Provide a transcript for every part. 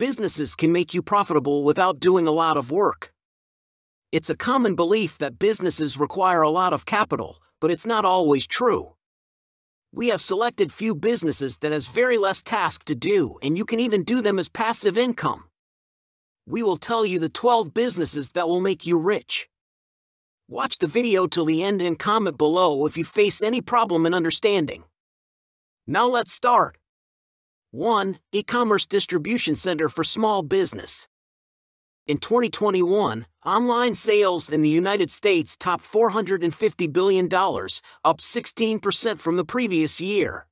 businesses can make you profitable without doing a lot of work. It's a common belief that businesses require a lot of capital, but it's not always true. We have selected few businesses that has very less task to do, and you can even do them as passive income. We will tell you the 12 businesses that will make you rich. Watch the video till the end and comment below if you face any problem in understanding. Now let's start. 1. E-commerce distribution center for small business. In 2021, online sales in the United States topped $450 billion, up 16% from the previous year.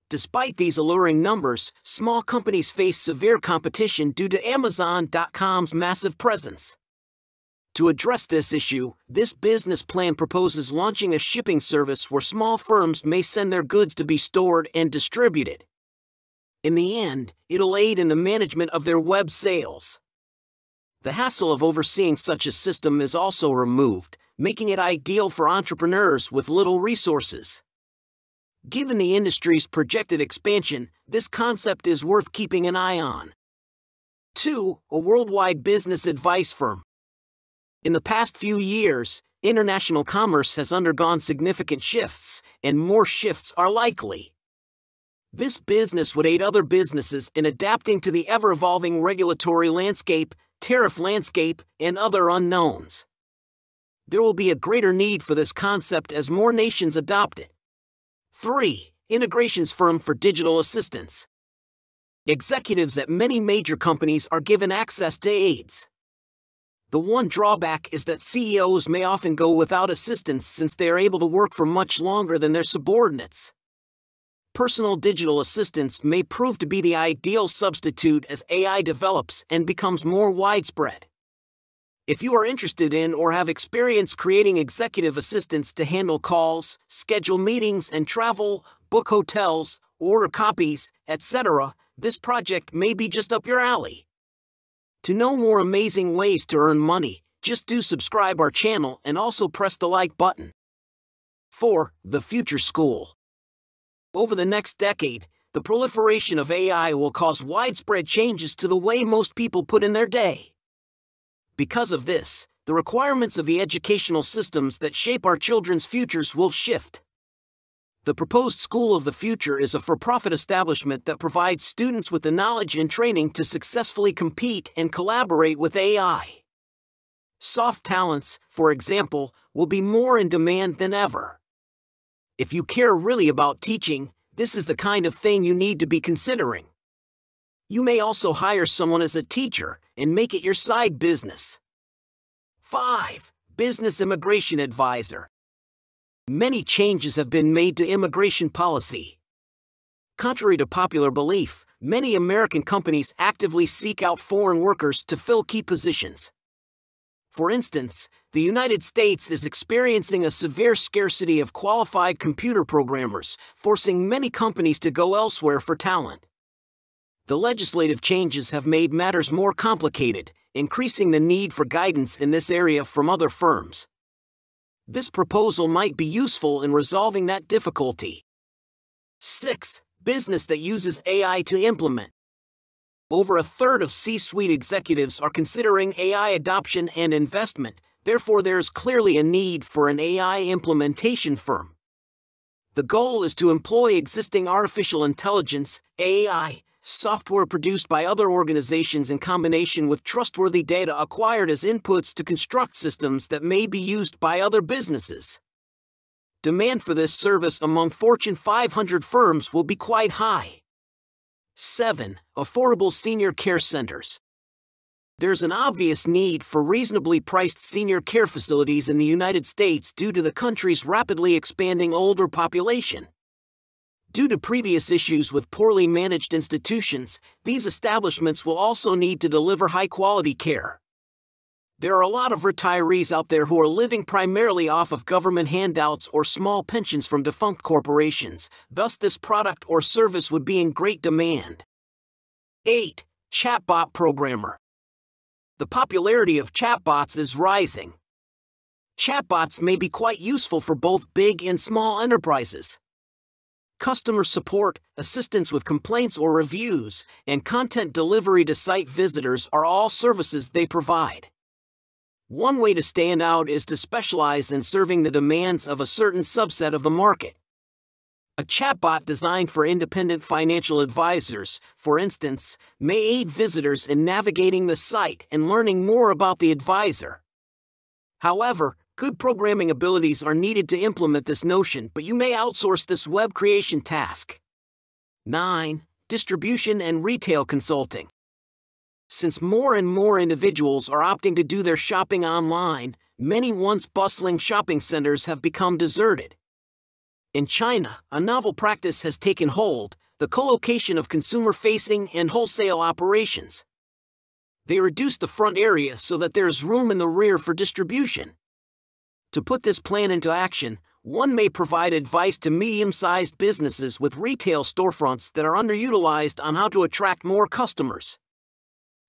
Despite these alluring numbers, small companies face severe competition due to Amazon.com's massive presence. To address this issue, this business plan proposes launching a shipping service where small firms may send their goods to be stored and distributed. In the end, it'll aid in the management of their web sales. The hassle of overseeing such a system is also removed, making it ideal for entrepreneurs with little resources. Given the industry's projected expansion, this concept is worth keeping an eye on. 2. A worldwide business advice firm. In the past few years, international commerce has undergone significant shifts, and more shifts are likely. This business would aid other businesses in adapting to the ever-evolving regulatory landscape, tariff landscape, and other unknowns. There will be a greater need for this concept as more nations adopt it. 3. Integrations firm for digital assistance. Executives at many major companies are given access to aids. The one drawback is that CEOs may often go without assistance since they are able to work for much longer than their subordinates. Personal digital assistants may prove to be the ideal substitute as AI develops and becomes more widespread. If you are interested in or have experience creating executive assistants to handle calls, schedule meetings and travel, book hotels, order copies, etc., this project may be just up your alley. To know more amazing ways to earn money, just do subscribe our channel and also press the like button. 4. The Future School. Over the next decade, the proliferation of AI will cause widespread changes to the way most people put in their day. Because of this, the requirements of the educational systems that shape our children's futures will shift. The proposed School of the Future is a for-profit establishment that provides students with the knowledge and training to successfully compete and collaborate with AI. Soft talents, for example, will be more in demand than ever. If you care really about teaching, this is the kind of thing you need to be considering. You may also hire someone as a teacher and make it your side business. 5. Business Immigration Advisor. Many changes have been made to immigration policy. Contrary to popular belief, many American companies actively seek out foreign workers to fill key positions. For instance, the United States is experiencing a severe scarcity of qualified computer programmers, forcing many companies to go elsewhere for talent. The legislative changes have made matters more complicated, increasing the need for guidance in this area from other firms. This proposal might be useful in resolving that difficulty. 6. Business that uses AI to implement. Over a third of C-suite executives are considering AI adoption and investment, therefore there is clearly a need for an AI implementation firm. The goal is to employ existing artificial intelligence, AI, software produced by other organizations in combination with trustworthy data acquired as inputs to construct systems that may be used by other businesses. Demand for this service among Fortune 500 firms will be quite high. 7. Affordable senior care centers. There's an obvious need for reasonably priced senior care facilities in the United States due to the country's rapidly expanding older population. Due to previous issues with poorly managed institutions, these establishments will also need to deliver high-quality care. There are a lot of retirees out there who are living primarily off of government handouts or small pensions from defunct corporations, thus this product or service would be in great demand. 8. Chatbot programmer. The popularity of chatbots is rising. Chatbots may be quite useful for both big and small enterprises. customer support, assistance with complaints or reviews, and content delivery to site visitors are all services they provide. One way to stand out is to specialize in serving the demands of a certain subset of the market. A chatbot designed for independent financial advisors, for instance, may aid visitors in navigating the site and learning more about the advisor. However, good programming abilities are needed to implement this notion, but you may outsource this web creation task. 9. Distribution and retail consulting. Since more and more individuals are opting to do their shopping online, many once bustling shopping centers have become deserted. In China, a novel practice has taken hold: the co-location of consumer-facing and wholesale operations. They reduce the front area so that there is room in the rear for distribution. To put this plan into action, one may provide advice to medium-sized businesses with retail storefronts that are underutilized on how to attract more customers.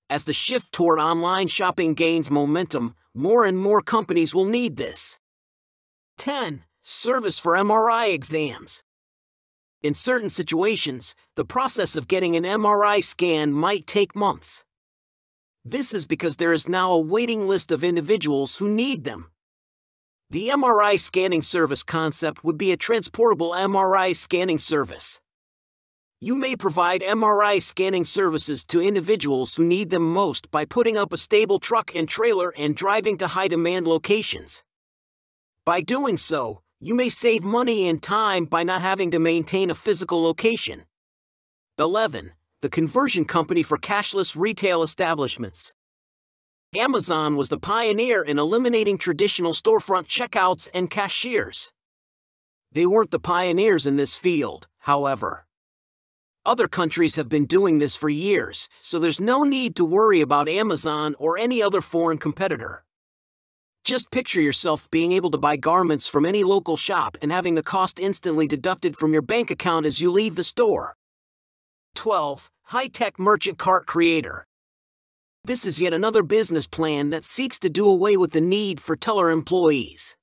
As the shift toward online shopping gains momentum, more and more companies will need this. 10. Service for MRI exams. In certain situations, the process of getting an MRI scan might take months. This is because there is now a waiting list of individuals who need them. The MRI scanning service concept would be a transportable MRI scanning service. You may provide MRI scanning services to individuals who need them most by putting up a stable truck and trailer and driving to high-demand locations. By doing so, you may save money and time by not having to maintain a physical location. 11. The conversion company for cashless retail establishments. Amazon was the pioneer in eliminating traditional storefront checkouts and cashiers. They weren't the pioneers in this field, however. Other countries have been doing this for years, so there's no need to worry about Amazon or any other foreign competitor. Just picture yourself being able to buy garments from any local shop and having the cost instantly deducted from your bank account as you leave the store. 12. High-tech merchant cart creator. This is yet another business plan that seeks to do away with the need for teller employees.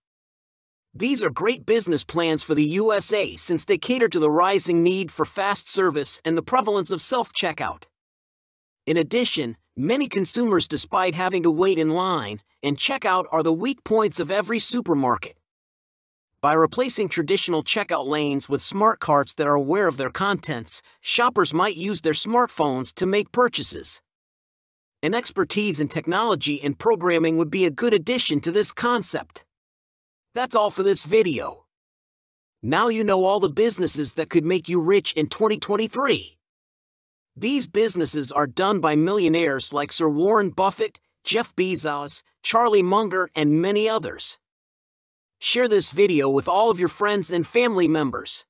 These are great business plans for the USA since they cater to the rising need for fast service and the prevalence of self-checkout. In addition, many consumers despite having to wait in line, and checkout are the weak points of every supermarket. By replacing traditional checkout lanes with smart carts that are aware of their contents, shoppers might use their smartphones to make purchases. An expertise in technology and programming would be a good addition to this concept. That's all for this video. Now you know all the businesses that could make you rich in 2023. These businesses are done by millionaires like Sir Warren Buffett, Jeff Bezos, Charlie Munger, and many others. Share this video with all of your friends and family members.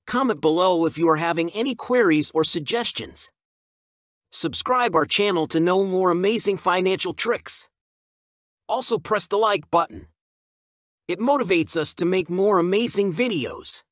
Comment below if you are having any queries or suggestions. Subscribe our channel to know more amazing financial tricks. Also press the like button. It motivates us to make more amazing videos.